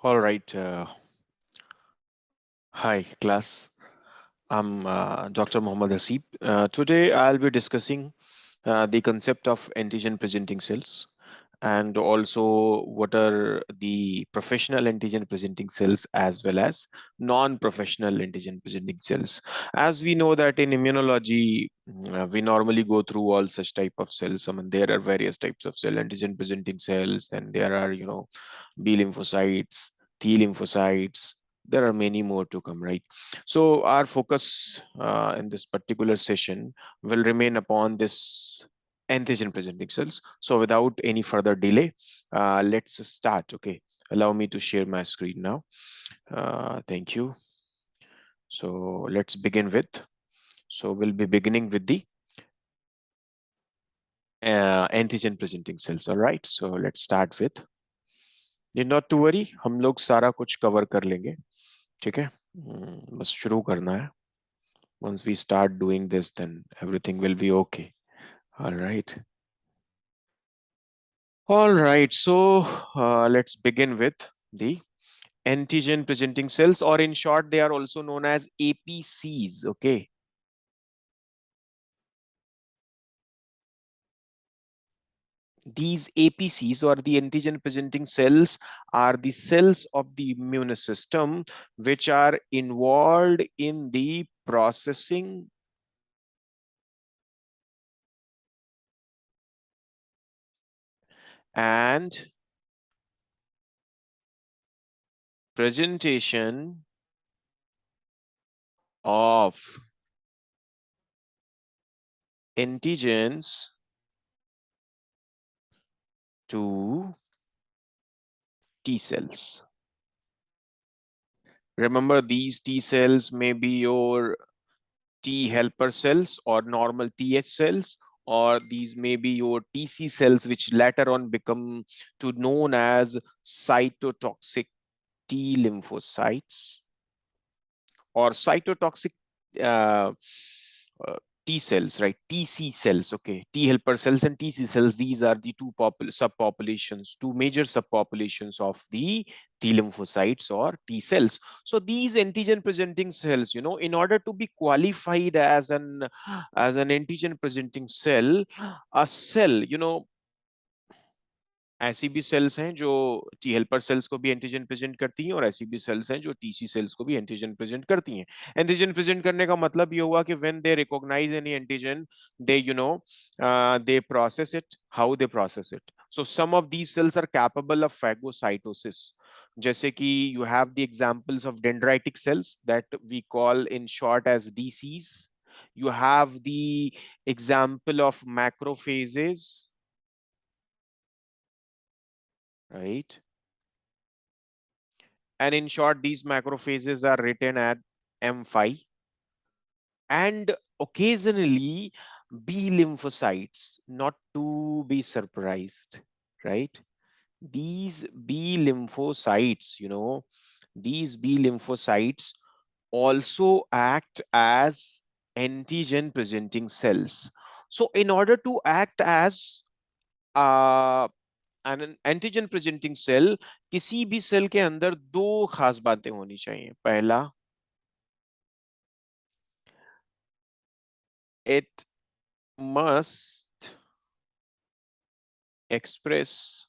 All right. Hi, class. I'm Dr. Mohammad Hasib. Today, I'll be discussing the concept of antigen presenting cells and also what are the professional antigen presenting cells as well as non-professional antigen presenting cells. As we know that in immunology, we normally go through all such type of cells. I mean, there are various types of cell antigen presenting cells, and there are, B lymphocytes, T lymphocytes. There are many more to come, right? So our focus in this particular session will remain upon this antigen presenting cells. So without any further delay, let's start. Okay, allow me to share my screen now. Thank you. So let's begin with. So we'll be beginning with the antigen presenting cells. All right. So let's start with. Need not to worry. हम लोग सारा कुछ cover कर लेंगे. ठीक है. बस शुरू करना है. Once we start doing this, then everything will be okay. All right. All right. So let's begin with the antigen presenting cells, or in short, they are also known as APCs. Okay. These APCs, or the antigen presenting cells, are the cells of the immune system which are involved in the processing and presentation of antigens to T cells. Remember, these T cells may be your T helper cells or normal TH cells, or these may be your TC cells, which later on become to known as cytotoxic T lymphocytes or cytotoxic uh, uh, T cells, right? TC cells, okay. T helper cells and TC cells, these are the subpopulations, two major subpopulations of the T lymphocytes or T cells. So these antigen presenting cells, in order to be qualified as an antigen presenting cell, a cell, ऐसी भी sales हैं जो T helper sales को भी antigen present करती हैं, और ऐसी भी सेल्स हैं जो टीसी सेल्स को भी एंटीजन प्रेजेंट करती हैं. एंटीजन प्रेजेंट करने का मतलब ये हुआ कि when they recognize any antigen, they they process it. How they process it? So some of these cells are capable of phagocytosis, जैसे कि you have the examples of dendritic cells that we call in short as DCs. You have the example of macrophages, right? And in short, these macrophages are written at M5. And occasionally, B lymphocytes, not to be surprised, right? These B lymphocytes, these B lymphocytes also act as antigen presenting cells. So, in order to act as uh, an antigen presenting cell, किसी भी cell के अंदर दो खास बातें होनी चाहिए. पहला, it must express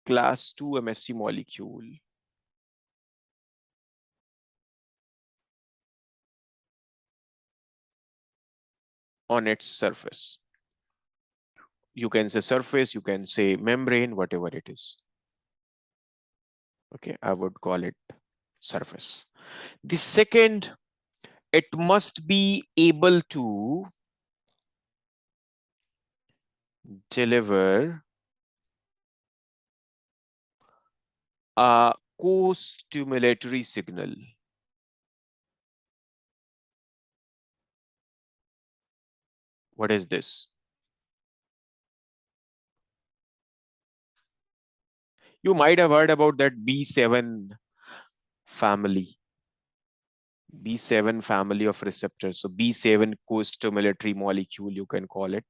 class 2 MSC molecule on its surface. You can say surface, you can say membrane, whatever it is. Okay, I would call it surface. The second, it must be able to deliver a co-stimulatory signal. What is this? You might have heard about that B7 family. B7 family of receptors. So B7 co-stimulatory molecule, you can call it.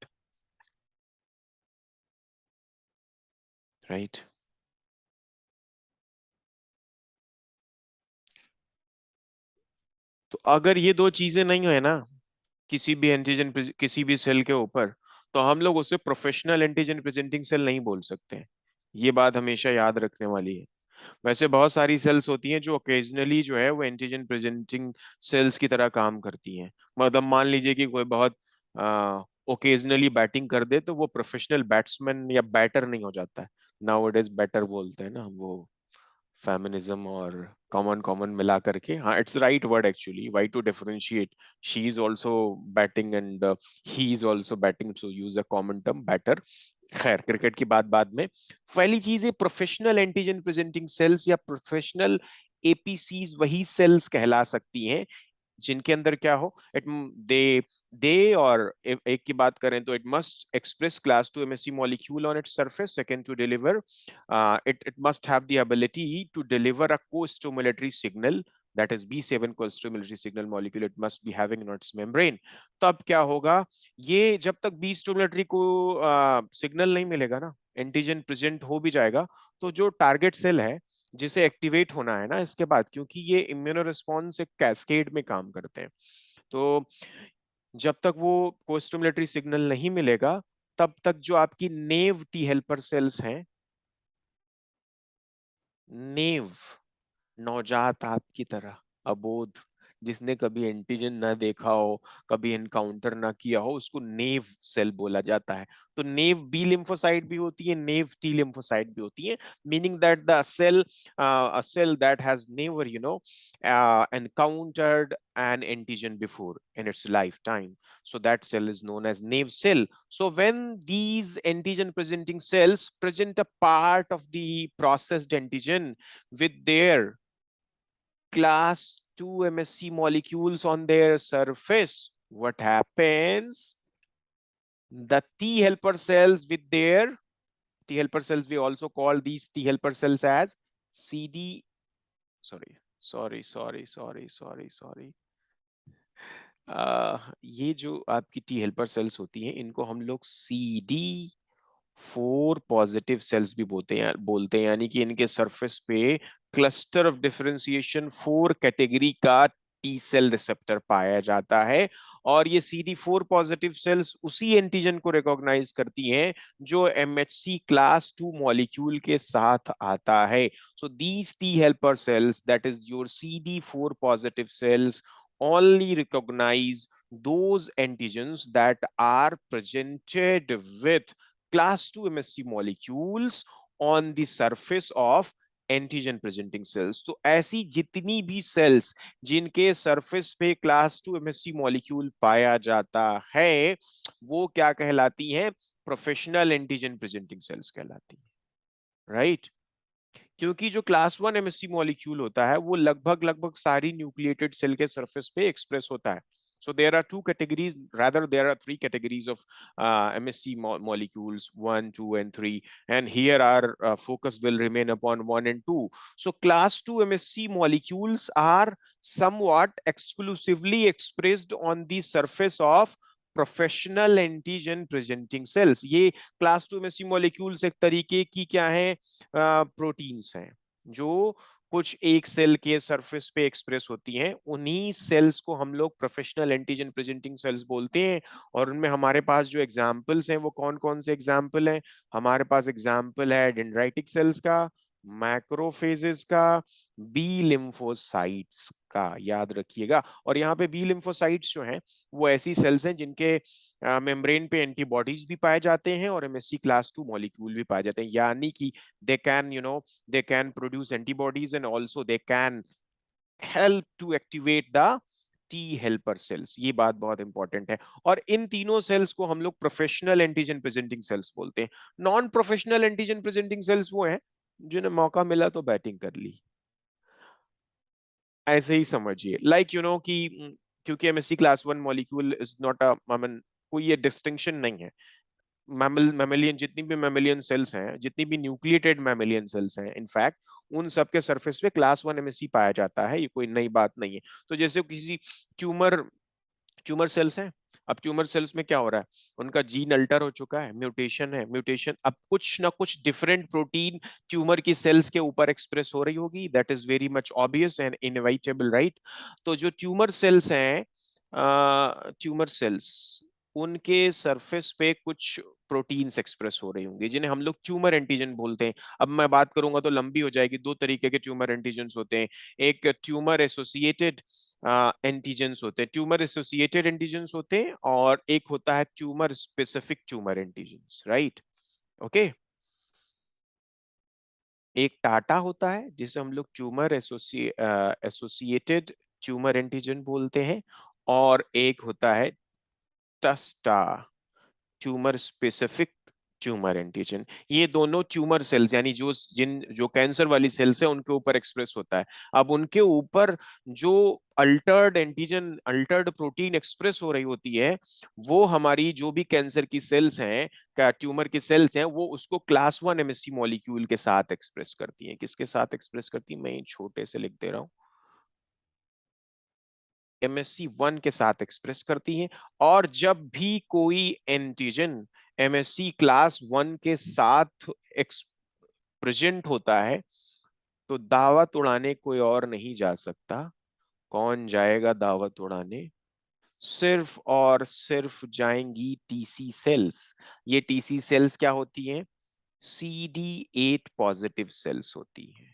Right. तो अगर ये दो चीजें नहीं है ना किसी भी एंटीजन किसी भी सेल के ऊपर, तो हम लोग उसे प्रोफेशनल एंटीजन प्रेजेंटिंग सेल नहीं बोल सकते हैं। ये बात हमेशा याद रखने वाली है। वैसे बहुत सारी सेल्स होती हैं जो ओकेजनली जो है वो एंटीजन प्रेजेंटिंग सेल्स की तरह काम करती हैं। मतलब मान लीजिए कि कोई बहुत ओकेजनली बैटिंग कर दे तो वो प्रोफेशनल बैट्समैन या बैटर नहीं हो जाता है। नाउ इट इज बैटर बोलते हैं ना हम वो, फेमिनिज्म और कॉमन कॉमन मिला करके। हाँ, it's right word actually, why to differentiate, she is also batting and he is also batting, so use a common term batter. खैर, क्रिकेट की बात बाद में। पहली चीज है प्रोफेशनल एंटीजन प्रेजेंटिंग सेल्स या प्रोफेशनल एपीसीज वही सेल्स कहला सकती हैं जिनके अंदर क्या हो, इट दे दे और एक की बात करें तो it must express class two MHC molecule on its surface. Second, to deliver it must have the ability to deliver a co-stimulatory signal, that is B7 co-stimulatory signal molecule it must be having in its membrane। तब क्या होगा, ये जब तक B stimulatory को signal नहीं मिलेगा ना, एंटीजन प्रेजेंट हो भी जाएगा, तो जो टारगेट सेल है जिसे एक्टिवेट होना है ना इसके बाद, क्योंकि ये इम्यूनो रिस्पॉन्स एक कैस्केड में काम करते हैं, तो जब तक वो कोस्टिमुलेटरी सिग्नल नहीं मिलेगा तब तक जो आपकी नेव टी हेल्पर सेल्स हैं, नेव, नौजात आपकी तरह, अबोध, जिसने कभी एंटीजन ना देखा हो, कभी एनकाउंटर ना किया हो, उसको नेव सेल बोला जाता है। तो नेव बी लिम्फोसाइट भी होती है, नेव टी लिम्फोसाइट भी होती है, meaning that the cell, a cell that has never encountered an antigen before in its lifetime, so that cell is known as nave cell. So when these antigen presenting cells present a part of the processed antigen with their class 2 MSC molecules on their surface, what happens? The T helper cells with their T helper cells, we also call these T helper cells as CD, sorry, ये जो आपकी T helper sales होती हैं इनको हम लोग CD4 positive sales भी बोलते हैं, यानी कि इनके सरफेस पे क्लस्टर ऑफ डिफरेंशिएशन 4 कैटेगरी का टी सेल रिसेप्टर पाया जाता है। और ये CD4 पॉजिटिव सेल्स उसी एंटीजन को रिकॉग्नाइज करती हैं जो MHC क्लास 2 मॉलिक्यूल के साथ आता है। So these T helper cells, that is your CD4 positive cells, only recognize those antigens that are presented with class 2 MSC molecules on the surface of antigen presenting sales. तो ऐसी जितनी भी sales जिनके surface पे class 2 MSc molecule पाया जाता है वो क्या कहलाती हैं? प्रोफेशनल एंटीजन प्रेजेंटिंग सेल्स कहलाती हैं, राइट? क्योंकि जो क्लास 1 एमएससी मॉलिक्यूल होता है वो लगभग लगभग सारी न्यूक्लिएटेड सेल के सरफेस पे एक्सप्रेस होता है। So there are two categories, rather there are three categories of MSC molecules, 1, 2, and 3. And here our focus will remain upon 1 and 2. So class 2 MSC molecules are somewhat exclusively expressed on the surface of professional antigen presenting sales. ये class 2 MSC molecules एक तरीके की क्या है, proteins हैं जो कुछ एक सेल के सरफेस पे एक्सप्रेस होती हैं। उन्हीं सेल्स को हम लोग प्रोफेशनल एंटीजन प्रेजेंटिंग सेल्स बोलते हैं। और उनमें हमारे पास जो एग्जाम्पल्स हैं वो कौन कौन से एग्जाम्पल हैं? हमारे पास एग्जाम्पल है डेंड्राइटिक सेल्स का, मैक्रोफेजेस का, बी लिम्फोसाइट्स का, याद रखिएगा। और यहाँ पे बी लिम्फोसाइट्स जो हैं वो ऐसी सेल्स हैं जिनके मेम्ब्रेन पे एंटीबॉडीज भी पाए जाते हैं और एमएससी क्लास 2 मॉलिक्यूल भी पाए जाते हैं, यानी कि they can they can produce antibodies and also they can help to activate the T helper cells। ये बात बहुत इंपॉर्टेंट है। और इन तीनों सेल्स को हम लोग प्रोफेशनल एंटीजन प्रेजेंटिंग सेल्स बोलते हैं। Non professional antigen presenting sales वो हैं जिन्हें मौका मिला तो बैटिंग कर ली, ऐसे ही समझिए। लाइक कि क्योंकि MSc class 1 molecule is not a, I mean कोई ये डिस्टिंक्शन नहीं है। मैमलियन, जितनी भी मैमलियन सेल्स हैं, जितनी भी न्यूक्लिएटेड मैमलियन सेल्स हैं, इनफैक्ट उन सब के सरफेस पे क्लास 1 एमएससी पाया जाता है, ये कोई नई बात नहीं है। तो जैसे किसी ट्यूमर ट्यूमर सेल्स हैं, अब ट्यूमर सेल्स में क्या हो रहा है, उनका जीन अल्टर हो चुका है, म्यूटेशन है, म्यूटेशन अब कुछ ना कुछ डिफरेंट प्रोटीन ट्यूमर की सेल्स के ऊपर एक्सप्रेस हो रही होगी, that is very much obvious and inevitable, right. तो जो ट्यूमर सेल्स हैं, ट्यूमर सेल्स, उनके सरफेस पे कुछ प्रोटीन्स एक्सप्रेस हो रही होंगी जिन्हें हम लोग ट्यूमर एंटीजन बोलते हैं। अब मैं बात करूंगा तो लंबी हो जाएगी। दो तरीके के ट्यूमर एंटीजन्स होते हैं, एक ट्यूमर एसोसिएटेड एंटीजन्स होते हैं, ट्यूमर एसोसिएटेड एंटीजन्स होते हैं, और एक होता है tumour specific tumour antigens, right. Okay, एक टाटा होता है जिसे हम लोग ट्यूमर एसोसिएटेड ट्यूमर एंटीजन बोलते हैं, और एक होता है टस्टा, ट्यूमर स्पेसिफिक ट्यूमर एंटीजन। ये दोनों ट्यूमर सेल्स यानी जो कैंसर वाली सेल्स है उनके ऊपर एक्सप्रेस होता है। अब उनके ऊपर जो Altered antigen, Altered protein express हो रही होती है, वो हमारी जो भी कैंसर की सेल्स हैं, क्या ट्यूमर की सेल्स हैं, वो उसको क्लास 1 एमएससी मॉलिक्यूल के साथ एक्सप्रेस करती हैं। किसके साथ एक्सप्रेस करती है, मैं ये छोटे से लिख दे रहा हूँ, MSC1 के साथ एक्सप्रेस करती हैं। और जब भी कोई एंटीजन MSC क्लास 1 के साथ प्रेजेंट होता है, तो दावत उड़ाने कोई और नहीं जा सकता। कौन जाएगा दावत उड़ाने, सिर्फ और सिर्फ जाएंगी टीसी सेल्स। ये टीसी सेल्स क्या होती हैं, CD8 पॉजिटिव सेल्स होती हैं।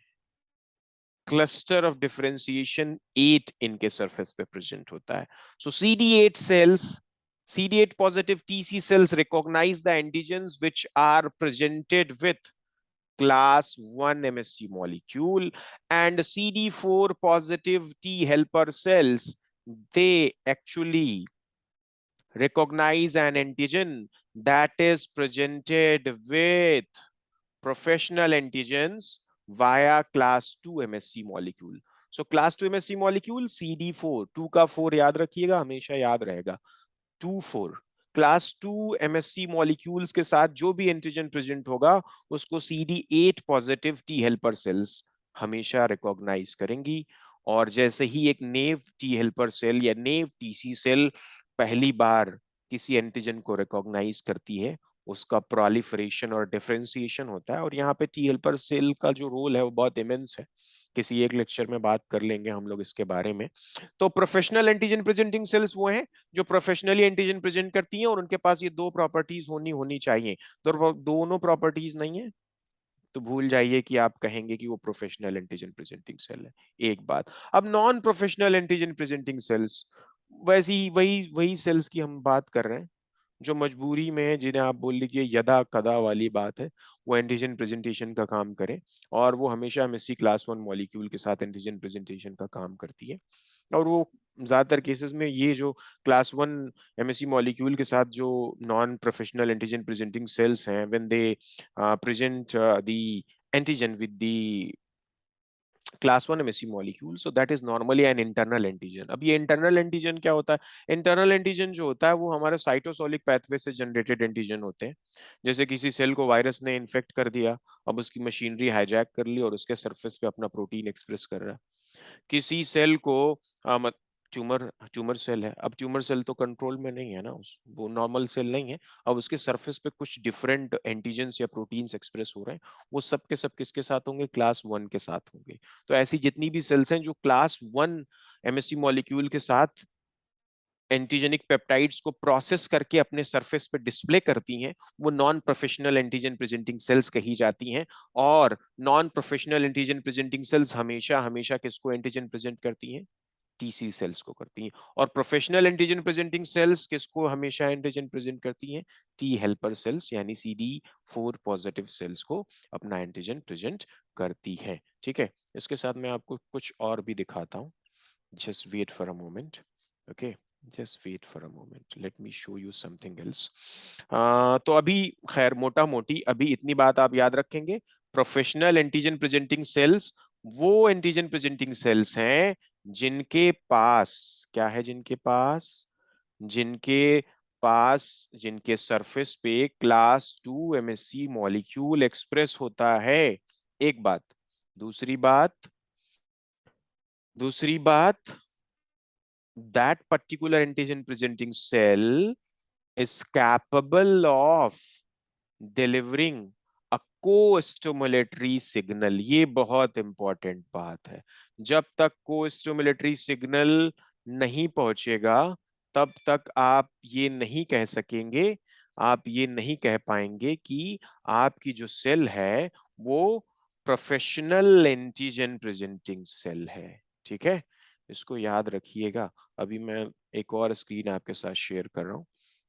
क्लस्टर ऑफ डिफरेंशिएशन 8 इनके सरफेस पे प्रेजेंट होता है। सो CD8 cells, CD8 positive TC cells recognize the antigens which are presented with class 1 MSC molecule, and CD4 positive T helper cells, they actually recognize an antigen that is presented with professional antigens via class 2 MSC molecule. So class 2 MSC molecule CD4, 2 का 4 याद रखिएगा, हमेशा याद रहेगा, 2 4। Class 2 MSC molecules के साथ जो भी एंटीजन प्रेजेंट होगा उसको CD8 positive T helper sales हमेशा रिकॉग्नाइज करेंगी। और जैसे ही एक नेव टी हेल्पर सेल या नेव टीसी सेल पहली बार किसी एंटीजन को रिकॉग्नाइज करती है, उसका प्रोलिफरेशन और डिफरेंशिएशन होता है। और यहाँ पे टी हेल्पर सेल का जो रोल है वो बहुत इमेंस है, किसी एक लेक्चर में बात कर लेंगे हम लोग इसके बारे में। तो प्रोफेशनल एंटीजन प्रेजेंटिंग सेल्स वो हैं जो प्रोफेशनली एंटीजन प्रेजेंट करती हैं, और उनके पास ये दो प्रॉपर्टीज होनी होनी चाहिए। तो दोनों प्रॉपर्टीज नहीं है तो भूल जाइए कि आप कहेंगे कि वो प्रोफेशनल एंटीजन प्रेजेंटिंग सेल है। एक बात। अब non professional antigen presenting sales, वैसी वही वही सेल्स की हम बात कर रहे हैं जो मजबूरी में है, जिन्हें आप बोल लीजिए यदा कदा वाली बात है, वो एंटीजन प्रेजेंटेशन का काम करें। और वो हमेशा एमएससी क्लास 1 मॉलिक्यूल के साथ एंटीजन प्रेजेंटेशन का काम करती है। और वो ज्यादातर केसेस में ये जो क्लास 1 एमएससी मॉलिक्यूल के साथ जो non professional antigen presenting cells हैं, when they present the antigen with the class 1 MSC molecule, so that is normally an internal antigen. अब ये इंटरनल एंटीजन क्या होता है, इंटरनल एंटीजन जो होता है वो हमारे साइटोसोलिक पैथवे से जनरेटेड एंटीजन होते हैं। जैसे किसी सेल को वायरस ने इन्फेक्ट कर दिया, अब उसकी मशीनरी हाईजैक कर ली और उसके सरफेस पे अपना प्रोटीन एक्सप्रेस कर रहा है। किसी सेल को ट्यूमर ट्यूमर सेल है, अब ट्यूमर सेल तो कंट्रोल में नहीं है ना, वो नॉर्मल सेल नहीं है। अब उसके सरफेस पे कुछ डिफरेंट एंटीजेंस या प्रोटीन्स एक्सप्रेस हो रहे हैं, वो सब के सब किसके साथ होंगे, क्लास 1 के साथ होंगे। तो ऐसी जितनी भी सेल्स हैं जो क्लास 1 एमएससी मॉलिक्यूल के साथ एंटीजेनिक पेप्टाइड्स को प्रोसेस करके अपने सरफेस पे डिस्प्ले करती हैं, वो non professional antigen presenting sales कही जाती हैं। और non professional antigen presenting sales हमेशा हमेशा किसको एंटीजन प्रेजेंट करती हैं, टीसी सेल्स को करती हैं। और प्रोफेशनल एंटीजन प्रेजेंटिंग सेल्स किसको हमेशा एंटीजन प्रेजेंट करती हैं, टी हेल्पर सेल्स यानी CD4 पॉजिटिव सेल्स को अपना एंटीजन प्रेजेंट करती हैं। ठीक है, इसके साथ मैं आपको कुछ और भी दिखाता हूँ। Just wait for a moment. Okay, just wait for a moment, let me show you something else. तो अभी खैर मोटा मोटी अभी इतनी बात आप याद रखेंगे, प्रोफेशनल एंटीजन प्रेजेंटिंग सेल्स वो एंटीजन प्रेजेंटिंग सेल्स हैं जिनके पास क्या है, जिनके पास जिनके सरफेस पे क्लास 2 एमएससी मॉलिक्यूल एक्सप्रेस होता है। एक बात। दूसरी बात, दूसरी बात, that particular antigen presenting cell is capable of delivering a co-stimulatory signal. ये बहुत इंपॉर्टेंट बात है। जब तक co-stimulatory signal नहीं पहुंचेगा तब तक आप ये नहीं कह सकेंगे, आप ये नहीं कह पाएंगे कि आपकी जो सेल है वो प्रोफेशनल एंटीजन प्रेजेंटिंग सेल है। ठीक है, इसको याद रखिएगा। अभी मैं एक और स्क्रीन आपके साथ शेयर कर रहा हूँ,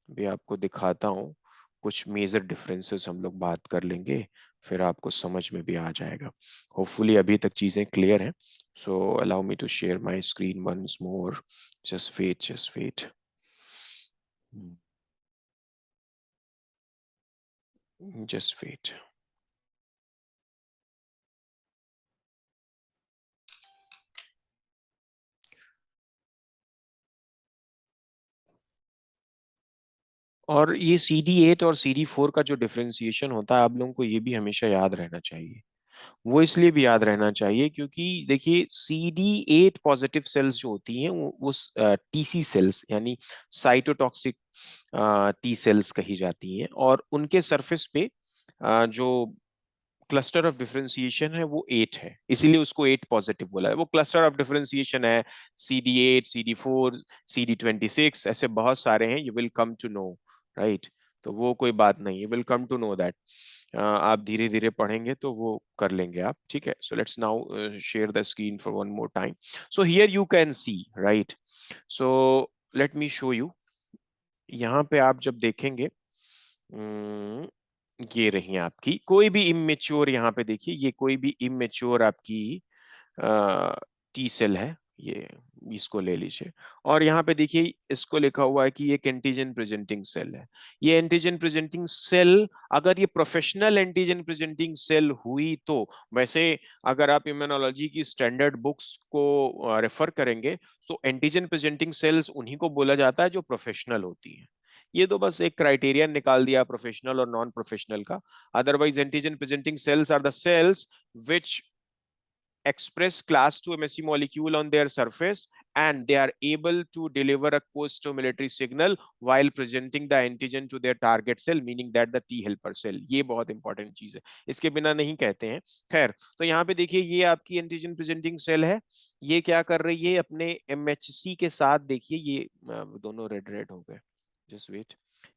अभी आपको दिखाता हूँ। कुछ मेजर डिफरेंसेस हम लोग बात कर लेंगे, फिर आपको समझ में भी आ जाएगा। होपफुली अभी तक चीजें क्लियर हैं। So allow me to share my screen once more. Just wait, just wait, just wait. और ये CD8 और CD4 का जो डिफरेंशिएशन होता है, आप लोगों को ये भी हमेशा याद रहना चाहिए। वो इसलिए भी याद रहना चाहिए क्योंकि देखिए CD8 पॉजिटिव सेल्स जो होती हैं वो TC सेल्स यानी साइटोटॉक्सिक टी सेल्स कही जाती हैं, और उनके सरफेस पे जो क्लस्टर ऑफ डिफरेंशिएशन है वो 8 है, इसीलिए उसको 8 पॉजिटिव बोला है। वो क्लस्टर ऑफ डिफरेंशिएशन है CD8, CD4, CD26, ऐसे बहुत सारे हैं। You will come to know, right. तो वो कोई बात नहीं है, will come to know that. आप धीरे धीरे पढ़ेंगे तो वो कर लेंगे आप। ठीक है, so let's now share the screen for one more time. So here you can see, right. So let me show you. यहाँ पे आप जब देखेंगे, ये रही आपकी कोई भी इमेच्योर, यहाँ पे देखिए ये कोई भी इमेच्योर आपकी टी सेल है, ये इसको ले लीजिए। और यहाँ पे देखिए इसको लिखा हुआ है कि ये एंटीजन प्रेजेंटिंग सेल है। ये एंटीजन प्रेजेंटिंग सेल, अगर ये प्रोफेशनल एंटीजन प्रेजेंटिंग सेल हुई तो, वैसे अगर आप इम्यूनोलॉजी की स्टैंडर्ड बुक्स को रेफर करेंगे तो एंटीजन प्रेजेंटिंग सेल्स उन्हीं को बोला जाता है जो प्रोफेशनल होती हैं। ये तो बस एक क्राइटेरिया निकाल दिया प्रोफेशनल और नॉन प्रोफेशनल का। Otherwise, antigen presenting cells are the cells which express class 2 MSC molecule on their surface, and they are able to deliver a co-stimulatory signal while presenting the antigen to their target cell, meaning that the T helper cell। ये बहुत important चीज है, इसके बिना नहीं कहते हैं। खैर, तो यहाँ पे देखिए ये आपकी एंटीजन प्रेजेंटिंग सेल है। ये क्या कर रही है अपने MHC के साथ, देखिए ये दोनों रेड रेड हो गए। जस्ट वेट,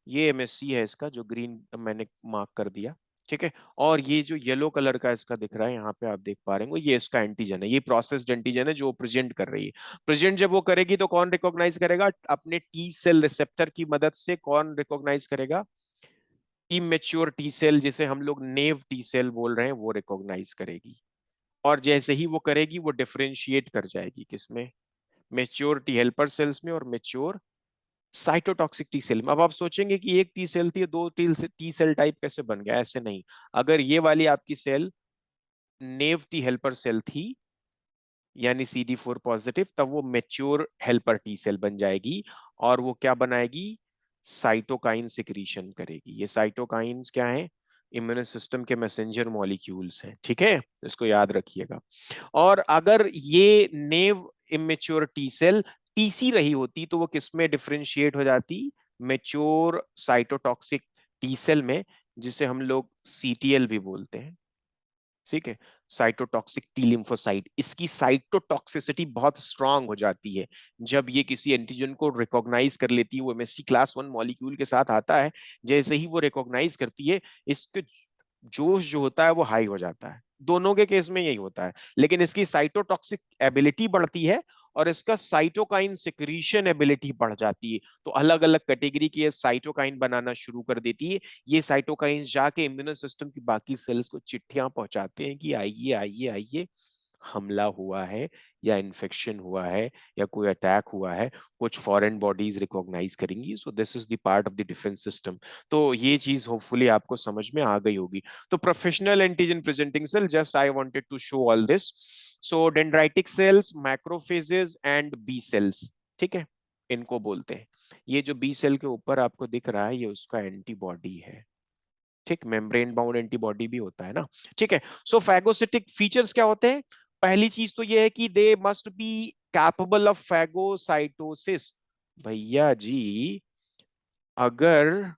ये MSC है इसका जो ग्रीन मैंने मार्क कर दिया। ठीक है, और ये जो येलो कलर का इसका दिख रहा है यहाँ पे आप देख पा रहे हैं, ये इसका एंटीजन है, ये प्रोसेस्ड एंटीजन है जो प्रेजेंट कर रही है। प्रेजेंट जब वो करेगी तो कौन रिकॉग्नाइज करेगा? अपने टी सेल रिसेप्टर की मदद से कौन रिकॉग्नाइज करेगा? इमेच्योर टी सेल, जिसे हम लोग नेव टी सेल बोल रहे हैं, वो रिकॉग्नाइज करेगी। और जैसे ही वो करेगी वो डिफरेंशिएट कर जाएगी किसमें? मेच्योर टी हेल्पर सेल्स में और मेच्योर साइटोटॉक्सिक टी सेल में। अब आप सोचेंगे कि एक टी सेल थी, दो टी सेल टाइप कैसे बन गया? ऐसे नहीं। अगर ये वाली आपकी सेल नेव टी हेल्पर सेल थी यानी CD4 पॉजिटिव, तब वो मेच्योर हेल्पर टी सेल बन जाएगी। और वो क्या बनाएगी? साइटोकाइन सिक्रीशन करेगी। ये साइटोकाइंस क्या है? इम्यून सिस्टम के मैसेंजर मॉलिक्यूल्स हैं। ठीक है, इसको याद रखिएगा। और अगर ये नेव इमेच्योर टी सेल TC रही होती तो वो किस में डिफरेंशिएट हो जाती? मेच्योर साइटोटॉक्सिक टी सेल में, जिसे हम लोग CTL भी बोलते हैं। ठीक है, साइटोटॉक्सिक टी लिम्फोसाइट। इसकी साइटोटॉक्सिसिटी बहुत स्ट्रांग हो जाती है जब ये किसी एंटीजन को रिकॉग्नाइज कर लेती है। वो MSC क्लास 1 मॉलिक्यूल के साथ आता है, जैसे ही वो रिकॉग्नाइज करती है, इसके जोश जो होता है वो हाई हो जाता है। दोनों के केस में यही होता है, लेकिन इसकी साइटोटॉक्सिक एबिलिटी बढ़ती है और इसका साइटोकाइन सिक्रीशन एबिलिटी बढ़ जाती है। तो अलग अलग कैटेगरी की ये साइटोकाइन बनाना शुरू कर देती है। ये साइटोकाइन जाके इम्यून सिस्टम की बाकी सेल्स को चिट्ठियां पहुंचाते हैं कि आइए आइए आइए, हमला हुआ है या इन्फेक्शन हुआ है या कोई अटैक हुआ है, कुछ फॉरेन बॉडीज रिकॉग्नाइज करेंगी। So this is the part of the defence system. तो ये चीज होपफुली आपको समझ में आ गई होगी। तो professional antigen presenting cell, just I wanted to show all this. So dendritic cells, macrophages and B cells, ठीक है, इनको बोलते हैं। ये जो बी सेल के ऊपर आपको दिख रहा है, ये उसका एंटीबॉडी है। ठीक, मेम्ब्रेन बाउंड एंटीबॉडी भी होता है ना। ठीक है, सो फैगोसिटिक फीचर्स क्या होते हैं? पहली चीज तो ये है कि they must be capable of phagocytosis. भैया जी, अगर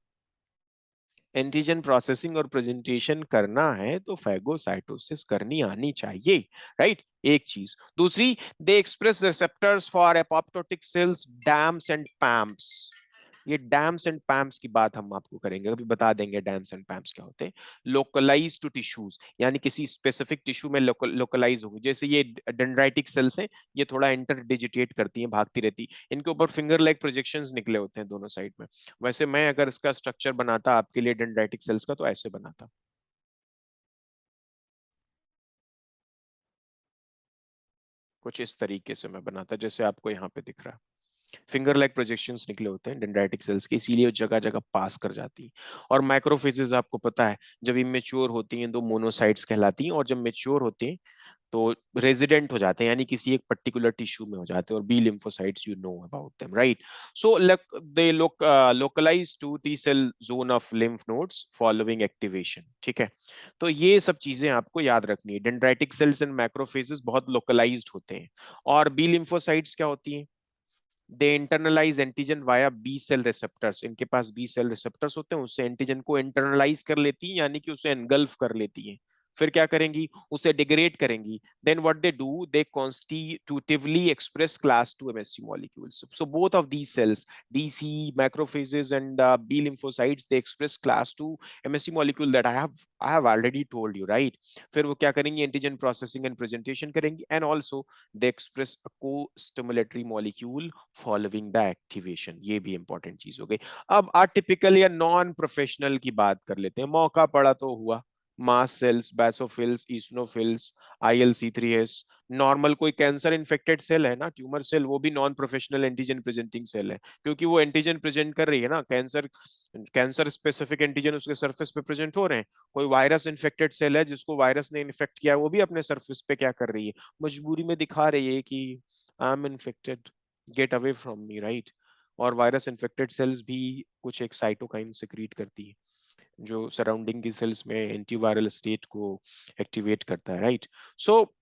एंटीजन प्रोसेसिंग और प्रेजेंटेशन करना है तो फैगोसाइटोसिस करनी आनी चाहिए, राइट। एक चीज। दूसरी, they express receptors for apoptotic cells, DAMPs and PAMPs. ये डैम्स एंड पैम्प्स की बात हम आपको करेंगे, अभी बता देंगे डैम्स एंड पैम्प्स क्या होते हैं। लोकलाइज टू टिश्यूज, यानी किसी स्पेसिफिक टिश्यू में लोकलाइज होगी, जैसे ये डेंड्राइटिक सेल्स हैं, ये थोड़ा इंटरडिजिटेट करती हैं, भागती रहती, इनके ऊपर फिंगर लाइक प्रोजेक्शंस निकले होते हैं दोनों साइड में। वैसे मैं अगर इसका स्ट्रक्चर बनाता आपके लिए डेंड्राइटिक सेल्स का, तो ऐसे बनाता, कुछ इस तरीके से मैं बनाता, जैसे आपको यहाँ पे दिख रहा है। फिंगर लाइक प्रोजेक्शंस निकले होते हैं डेंड्राइटिक सेल्स के, इसीलिए वो जगह जगह पास कर जाती हैं। और माइक्रोफेजेस आपको पता है, जब इमेच्योर होती हैं तो मोनोसाइट्स कहलाती हैं, और जब मेच्योर होते हैं तो रेजिडेंट हो जाते हैं, यानी किसी एक पर्टिकुलर टिश्यू में हो जाते हैं। और B lymphocytes, you know about them, right. So they localize to T cell zone of lymph nodes following activation, ठीक है। तो ये सब चीजें आपको याद रखनी है। डेंड्राइटिक सेल्स एंड मैक्रोफेजेस बहुत लोकलाइज्ड होते हैं। और बी लिम्फोसाइट्स क्या होती हैं? They internalise antigen via B cell receptors. इनके पास बी सेल रिसेप्टर्स होते हैं, उससे एंटीजन को इंटरनलाइज कर लेती है, यानी कि उसे एनगल्फ कर लेती है। फिर क्या करेंगी? उसे डिग्रेड करेंगी। Then what they do, they constitutively express class 2 MHC molecules. So both of these cells, DC macrophages and B lymphocytes, they express class 2 MSC molecule that I have already told you, right? फिर वो क्या करेंगी? Antigen processing and presentation करेंगी, and also they express a costimulatory molecule following the activation. ये भी important चीज हो गई। अब अटिपिकल या नॉन प्रोफेशनल की बात कर लेते हैं, मौका पड़ा तो हुआ। Mast cells, basophils, eosinophils, IL-C3S। Normal कोई कैंसर इन्फेक्टेड सेल है ना, ट्यूमर सेल, वो भी non professional antigen presenting cell है, क्योंकि वो एंटीजन प्रेजेंट कर रही है ना। कैंसर, कैंसर स्पेसिफिक एंटीजन उसके सरफेस पे प्रेजेंट हो रहे हैं। कोई वायरस इन्फेक्टेड सेल है, जिसको वायरस ने इन्फेक्ट किया है, वो भी अपने सरफेस पे क्या कर रही है? मजबूरी में दिखा रही है कि I am infected, get away from me, right. और वायरस इन्फेक्टेड सेल्स भी कुछ एक साइटोकाइन सिक्रीट करती है, जो सराउंडिंग की सेल्स में एंटीवायरल स्टेट को एक्टिवेट करता है, right. So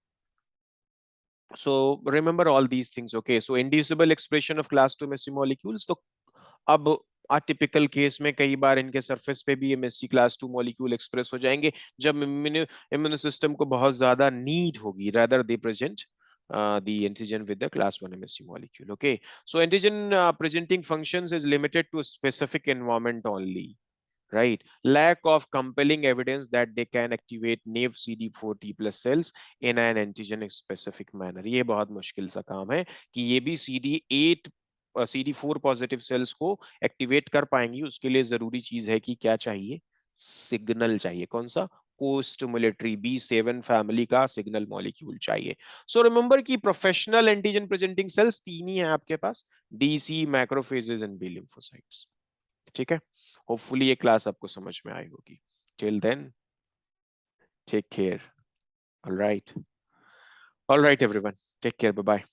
remember all these things, okay? So inducible expression of class 2 MSC molecules, तो अब अटिपिकल केस में कई बार इनके सरफेस पे भी MSC क्लास 2 मॉलिक्यूल एक्सप्रेस हो जाएंगे, जब इम्यून सिस्टम को बहुत ज्यादा नीड होगी, rather they present the antigen with the class 1 MSC molecule, okay? So antigen presenting functions is limited to a specific environment only, right? Lack of compelling evidence that they can activate naive CD4 T plus cells in an antigen specific manner। ये बहुत मुश्किल सा काम है कि ये भी CD4 positive sales को एक्टिवेट कर पाएंगी। उसके लिए जरूरी चीज है कि क्या चाहिए? सिग्नल चाहिए। कौन सा? को-स्टिमुलेटरी B7 फैमिली का सिग्नल मॉलिक्यूल चाहिए। सो रिमेंबर कि प्रोफेशनल एंटीजन प्रेजेंटिंग सेल्स तीन ही है आपके पास, DC, macrophages and B lymphocytes, ठीक है। होपफुली ये क्लास आपको समझ में आई होगी। Till then, take care. Alright, alright everyone, take care, bye bye.